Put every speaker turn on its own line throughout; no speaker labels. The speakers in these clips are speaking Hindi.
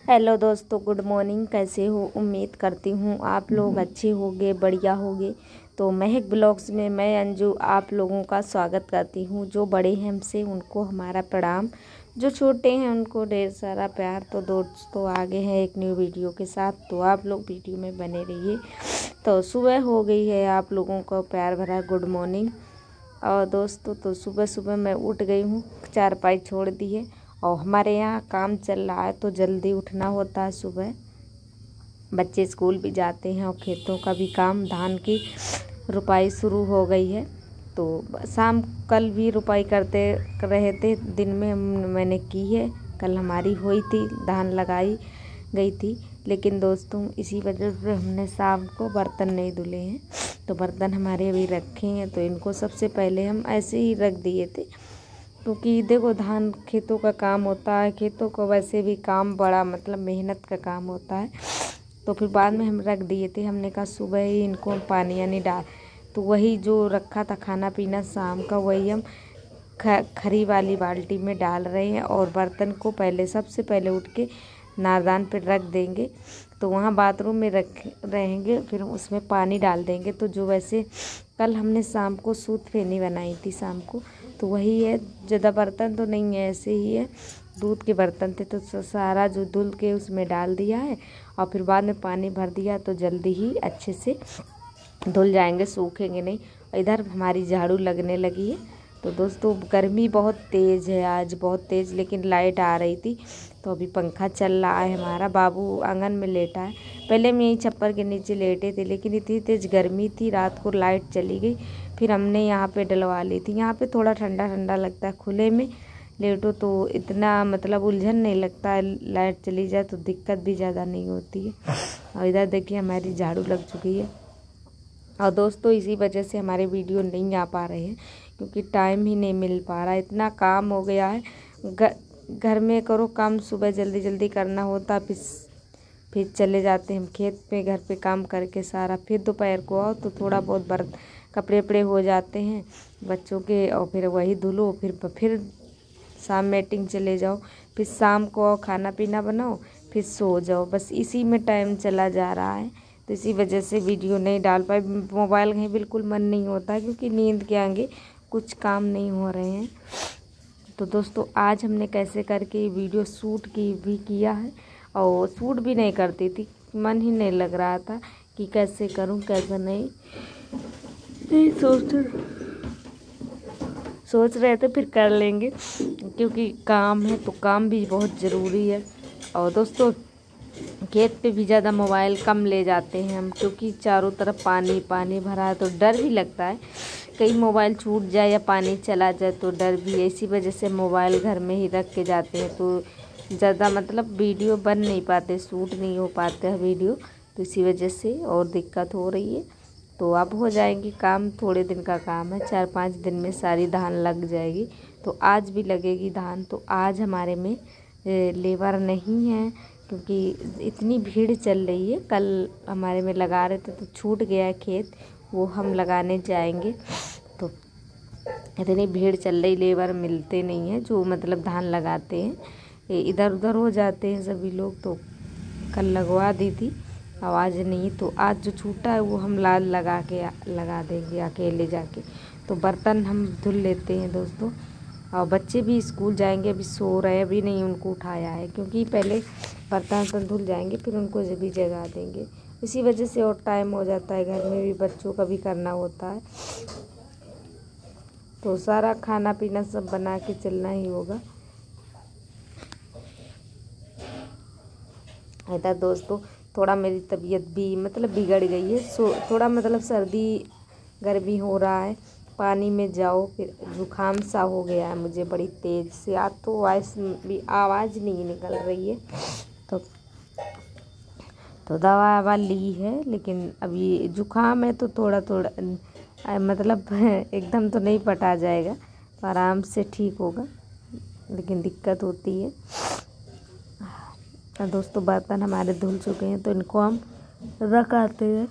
हेलो दोस्तों, गुड मॉर्निंग। कैसे हो? उम्मीद करती हूँ आप लोग अच्छे होंगे, बढ़िया होंगे। तो महक ब्लॉग्स में मैं अंजू आप लोगों का स्वागत करती हूँ। जो बड़े हैं हमसे उनको हमारा प्रणाम, जो छोटे हैं उनको ढेर सारा प्यार। तो दोस्तों आगे हैं एक न्यू वीडियो के साथ, तो आप लोग वीडियो में बने रहिए। तो सुबह हो गई है, आप लोगों को प्यार भरा गुड मॉर्निंग। और दोस्तों तो सुबह सुबह मैं उठ गई हूँ, चारपाई छोड़ दी है और हमारे यहाँ काम चल रहा है तो जल्दी उठना होता है। सुबह बच्चे स्कूल भी जाते हैं और खेतों का भी काम, धान की रुपाई शुरू हो गई है। तो शाम कल भी रुपाई करते रहे थे, दिन में मैंने की है। कल हमारी हुई थी, धान लगाई गई थी। लेकिन दोस्तों इसी वजह से हमने शाम को बर्तन नहीं धुले हैं। तो बर्तन हमारे अभी रखे हैं, तो इनको सबसे पहले हम ऐसे ही रख दिए थे, क्योंकि देखो धान खेतों का काम होता है। खेतों को वैसे भी काम बड़ा मतलब मेहनत का काम होता है। तो फिर बाद में हम रख दिए थे। हमने कहा सुबह ही इनको पानी यानी डाल, तो वही जो रखा था खाना पीना शाम का, वही हम खरी वाली बाल्टी में डाल रहे हैं। और बर्तन को पहले सबसे पहले उठ के नारदान पर रख देंगे, तो वहाँ बाथरूम में रख रहेंगे, फिर उसमें पानी डाल देंगे। तो जो वैसे कल हमने शाम को सूत फेनी बनाई थी शाम को, तो वही है। ज़्यादा बर्तन तो नहीं है, ऐसे ही है, दूध के बर्तन थे। तो सारा जो धुल के उसमें डाल दिया है और फिर बाद में पानी भर दिया, तो जल्दी ही अच्छे से धुल जाएंगे, सूखेंगे नहीं। इधर हमारी झाड़ू लगने लगी है। तो दोस्तों गर्मी बहुत तेज़ है आज, बहुत तेज़, लेकिन लाइट आ रही थी। तो अभी पंखा चल रहा है। हमारा बाबू आंगन में लेटा है। पहले हम यहीं छप्पर के नीचे लेटे थे, लेकिन इतनी तेज़ गर्मी थी, रात को लाइट चली गई। फिर हमने यहाँ पे डलवा ली थी। यहाँ पे थोड़ा ठंडा ठंडा लगता है, खुले में लेटो तो इतना मतलब उलझन नहीं लगता है। लाइट चली जाए तो दिक्कत भी ज़्यादा नहीं होती है। और इधर देखिए हमारी झाड़ू लग चुकी है। और दोस्तों इसी वजह से हमारे वीडियो नहीं आ पा रहे हैं, क्योंकि टाइम ही नहीं मिल पा रहा है। इतना काम हो गया है, घर में करो काम, सुबह जल्दी जल्दी करना होता, फिर चले जाते हैं हम खेत पे, घर पे काम करके सारा। फिर दोपहर को आओ तो थोड़ा बहुत कपड़े वपड़े हो जाते हैं बच्चों के, और फिर वही धुलो। फिर शाम मीटिंग चले जाओ, फिर शाम को आओ खाना पीना बनाओ, फिर सो जाओ। बस इसी में टाइम चला जा रहा है। तो इसी वजह से वीडियो नहीं डाल पाए। मोबाइल कहीं बिल्कुल मन नहीं होता, क्योंकि नींद के आगे कुछ काम नहीं हो रहे हैं। तो दोस्तों आज हमने कैसे करके वीडियो शूट भी किया है, और शूट भी नहीं करती थी, मन ही नहीं लग रहा था कि कैसे करूं कैसे नहीं सोच रहे थे फिर कर लेंगे, क्योंकि काम है तो काम भी बहुत ज़रूरी है। और दोस्तों खेत पे भी ज़्यादा मोबाइल कम ले जाते हैं हम, क्योंकि चारों तरफ पानी पानी भरा है। तो डर भी लगता है कहीं मोबाइल छूट जाए या पानी चला जाए, तो डर भी है। इसी वजह से मोबाइल घर में ही रख के जाते हैं, तो ज़्यादा मतलब वीडियो बन नहीं पाते, शूट नहीं हो पाते हैं वीडियो। तो इसी वजह से और दिक्कत हो रही है। तो अब हो जाएंगी काम, थोड़े दिन का काम है, 4-5 दिन में सारी धान लग जाएगी। तो आज भी लगेगी धान। तो आज हमारे में लेबर नहीं है, क्योंकि इतनी भीड़ चल रही है। कल हमारे में लगा रहे थे तो छूट गया है खेत, वो हम लगाने जाएंगे। तो इतनी भीड़ चल रही, लेबर मिलते नहीं है जो मतलब धान लगाते हैं, इधर उधर हो जाते हैं सभी लोग। तो कल लगवा दी थी, आवाज़ नहीं। तो आज जो छूटा है वो हम लगा देंगे अकेले जाके। तो बर्तन हम धुल लेते हैं दोस्तों। और बच्चे भी स्कूल जाएंगे, अभी सो रहे हैं, अभी नहीं उनको उठाया है, क्योंकि पहले बर्तन धुल जाएंगे फिर उनको भी जगा देंगे। इसी वजह से और टाइम हो जाता है, घर में भी बच्चों का भी करना होता है। तो सारा खाना पीना सब बना के चलना ही होगा। ऐसा दोस्तों थोड़ा मेरी तबीयत भी मतलब बिगड़ गई है। थोड़ा मतलब सर्दी गर्मी हो रहा है, पानी में जाओ, फिर जुकाम सा हो गया है मुझे बड़ी तेज़ से। आज तो आवाज़ नहीं निकल रही है। तो दवा ववा ली है, लेकिन अभी जुकाम है तो थोड़ा थोड़ा मतलब एकदम तो नहीं पटा जाएगा, तो आराम से ठीक होगा, लेकिन दिक्कत होती है। दोस्तों बर्तन हमारे धुल चुके हैं, तो इनको हम रख आते हैं।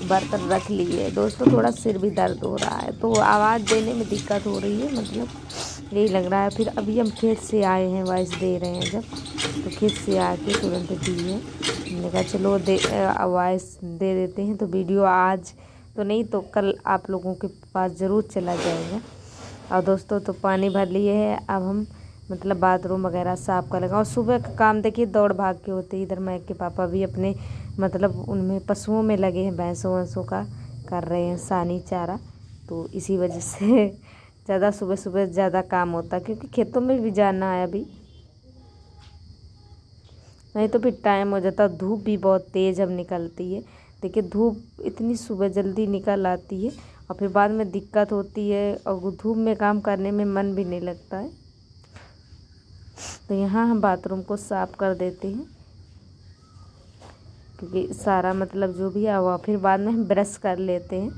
बर्तन रख लिए। दोस्तों थोड़ा सिर भी दर्द हो रहा है तो आवाज़ देने में दिक्कत हो रही है, मतलब यही लग रहा है। फिर अभी हम खेत से आए हैं, वॉइस दे रहे हैं जब, तो खेत से आके तुरंत दिए। हमने कहा चलो वॉइस दे देते हैं, तो वीडियो आज तो नहीं तो कल आप लोगों के पास ज़रूर चला जाएगा। और दोस्तों तो पानी भर लिए है, अब हम मतलब बाथरूम वगैरह साफ़ करेंगे। और सुबह का काम देखिए दौड़ भाग के होते, इधर मैं के पापा भी अपने मतलब उनमें पशुओं में लगे हैं, भैंसों वैंसों का कर रहे हैं सानी चारा, तो इसी वजह से ज़्यादा सुबह सुबह ज़्यादा काम होता है, क्योंकि खेतों में भी जाना है अभी, नहीं तो फिर टाइम हो जाता। धूप भी बहुत तेज़ अब निकलती है, देखिए धूप इतनी सुबह जल्दी निकल आती है और फिर बाद में दिक्कत होती है और धूप में काम करने में मन भी नहीं लगता है। तो यहाँ हम बाथरूम को साफ़ कर देते हैं, क्योंकि सारा मतलब जो भी है वो फिर बाद में हम ब्रश कर लेते हैं।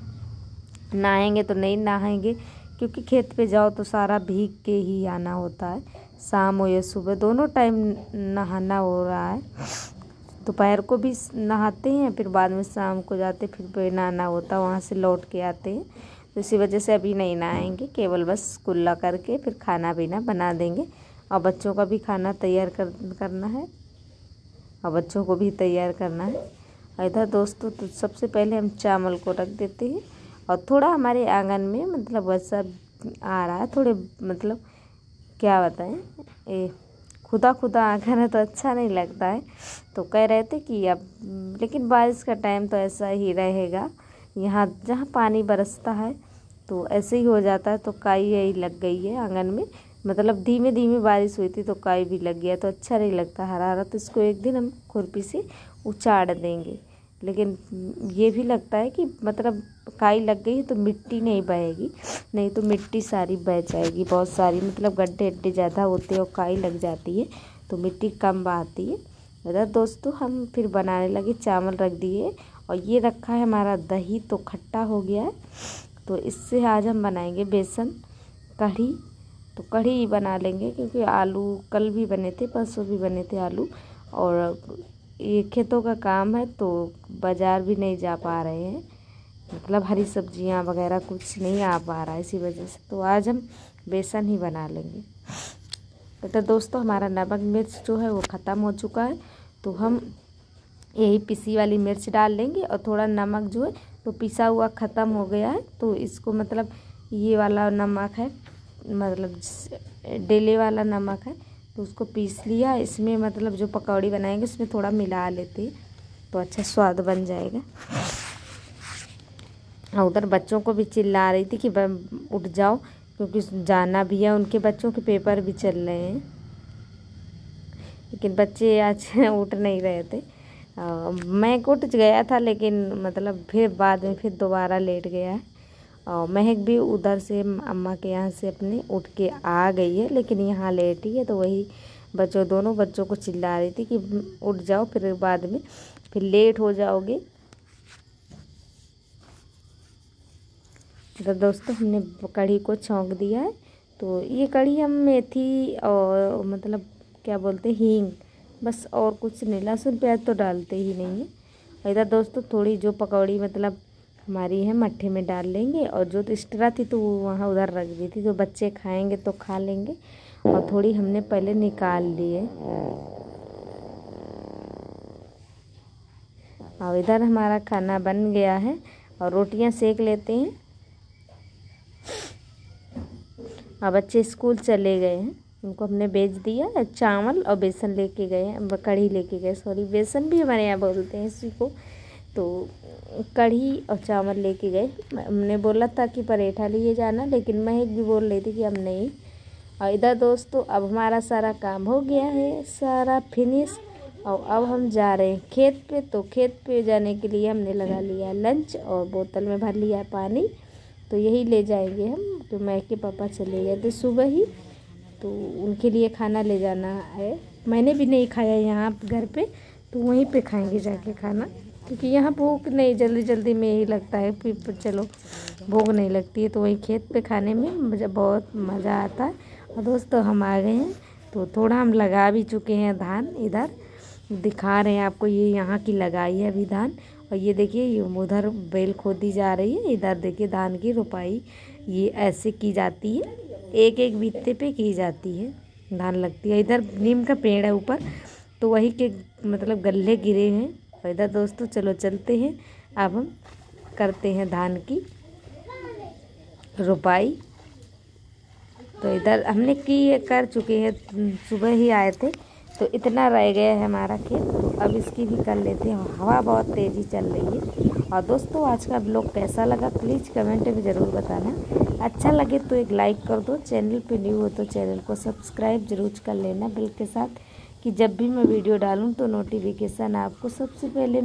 नहाएंगे तो नहीं नहाएंगे, क्योंकि खेत पे जाओ तो सारा भीग के ही आना होता है, शाम हो या सुबह दोनों टाइम नहाना हो रहा है। दोपहर को भी नहाते हैं, फिर बाद में शाम को जाते फिर पे नहाना होता, वहाँ से लौट के आते हैं। तो इसी वजह से अभी नहीं नहाएंगे, केवल बस कुल्ला करके फिर खाना पीना बना देंगे। और बच्चों का भी खाना तैयार करना है और बच्चों को भी तैयार करना है। और इधर दोस्तों तो सबसे पहले हम चावल को रख देते हैं। और थोड़ा हमारे आंगन में मतलब वैसा आ रहा है, थोड़े मतलब क्या बताएं, खुदा खुदा आंगन है तो अच्छा नहीं लगता है, तो कह रहे थे कि अब लेकिन बारिश का टाइम तो ऐसा ही रहेगा। यहाँ जहाँ पानी बरसता है तो ऐसे ही हो जाता है। तो काई यही लग गई है आंगन में, मतलब धीमे धीमे बारिश हुई थी तो काई भी लग गया, तो अच्छा नहीं लगता हरा हरा। तो इसको एक दिन हम खुरपी से उचाड़ देंगे। लेकिन ये भी लगता है कि मतलब काई लग गई तो मिट्टी नहीं बहेगी, नहीं तो मिट्टी सारी बह जाएगी। बहुत सारी मतलब गड्ढे अड्ढे ज़्यादा होते हैं और काई लग जाती है तो मिट्टी कम बहती है। इधर दोस्तों हम फिर बनाने लगे, चावल रख दिए और ये रखा है हमारा दही, तो खट्टा हो गया है। तो इससे आज हम बनाएंगे बेसन कढ़ी। तो कढ़ी बना लेंगे, क्योंकि आलू कल भी बने थे, परसों भी बने थे आलू, और ये खेतों का काम है तो बाज़ार भी नहीं जा पा रहे हैं, मतलब हरी सब्जियां वगैरह कुछ नहीं आ पा रहा है, इसी वजह से तो आज हम बेसन ही बना लेंगे। तो दोस्तों हमारा नमक मिर्च जो है वो ख़त्म हो चुका है, तो हम यही पिसी वाली मिर्च डाल लेंगे। और थोड़ा नमक जो है तो पिसा हुआ ख़त्म हो गया है, तो इसको मतलब ये वाला नमक है, मतलब डेले वाला नमक है, तो उसको पीस लिया। इसमें मतलब जो पकौड़ी बनाएंगे उसमें थोड़ा मिला लेते हैं तो अच्छा स्वाद बन जाएगा। और उधर बच्चों को भी चिल्ला रही थी कि उठ जाओ, क्योंकि जाना भी है, उनके बच्चों के पेपर भी चल रहे हैं। लेकिन बच्चे आज उठ नहीं रहे थे। मैं उठ गया था, लेकिन मतलब फिर बाद में फिर दोबारा लेट गया है। और महक भी उधर से अम्मा के यहाँ से अपने उठ के आ गई है, लेकिन यहाँ लेट ही है। तो वही दोनों बच्चों को चिल्ला रही थी कि उठ जाओ, फिर बाद में फिर लेट हो जाओगे। तो दोस्तों हमने कढ़ी को छौंक दिया है। तो ये कढ़ी हम मेथी और मतलब क्या बोलते हींग, बस और कुछ नहीं, लहसुन प्याज तो डालते ही नहीं है। इधर दोस्तों थोड़ी जो पकौड़ी मतलब हमारी है मट्ठे में डाल लेंगे, और जो तो एक्स्ट्रा थी तो वो वहाँ उधर रख दी थी, तो बच्चे खाएंगे तो खा लेंगे। और थोड़ी हमने पहले निकाल ली है। और इधर हमारा खाना बन गया है और रोटियां सेक लेते हैं। अब बच्चे स्कूल चले गए हैं, उनको हमने भेज दिया। चावल और बेसन लेके गए हैं, कढ़ी लेके गए, सॉरी बेसन भी हमारे यहाँ बोलते हैं इसी को। तो कढ़ी और चावल लेके गए। हमने बोला था कि पराठा लिए जाना, लेकिन महक भी बोल रही थी कि हम नहीं। और इधर दोस्तों अब हमारा सारा काम हो गया है, सारा फिनिश। और अब हम जा रहे हैं खेत पे। तो खेत पे जाने के लिए हमने लगा लिया लंच और बोतल में भर लिया पानी, तो यही ले जाएंगे हम। तो महक के पापा चले गए थे सुबह ही, तो उनके लिए खाना ले जाना है। मैंने भी नहीं खाया यहाँ घर पे, तो वहीं पे खाएंगे जाके खाना, क्योंकि यहाँ भूख नहीं जल्दी जल्दी में ही लगता है, फिर चलो भूख नहीं लगती है। तो वही खेत पे खाने में मुझे बहुत मज़ा आता है। और दोस्तों हम आ गए हैं, तो थोड़ा हम लगा भी चुके हैं धान, इधर दिखा रहे हैं आपको, ये यहाँ की लगाई है अभी धान। और ये देखिए ये उधर बेल खोदी जा रही है, इधर देखिए धान की रोपाई ये ऐसे की जाती है, एक एक बीते पे की जाती है, धान लगती है। इधर नीम का पेड़ है ऊपर, तो वही के मतलब गल्ले गिरे हैं। और इधर दोस्तों चलो चलते हैं, अब हम करते हैं धान की रोपाई। तो इधर हमने कर चुके हैं, सुबह ही आए थे तो इतना रह गया है हमारा खेत, तो अब इसकी भी कर लेते हैं। हवा बहुत तेज़ी चल रही है। और दोस्तों आज का ब्लॉग कैसा लगा प्लीज़ कमेंट में ज़रूर बताना। अच्छा लगे तो एक लाइक कर दो, चैनल पे न्यू हो तो चैनल को सब्सक्राइब जरूर कर लेना बेल के साथ, कि जब भी मैं वीडियो डालूँ तो नोटिफिकेशन आपको सबसे पहले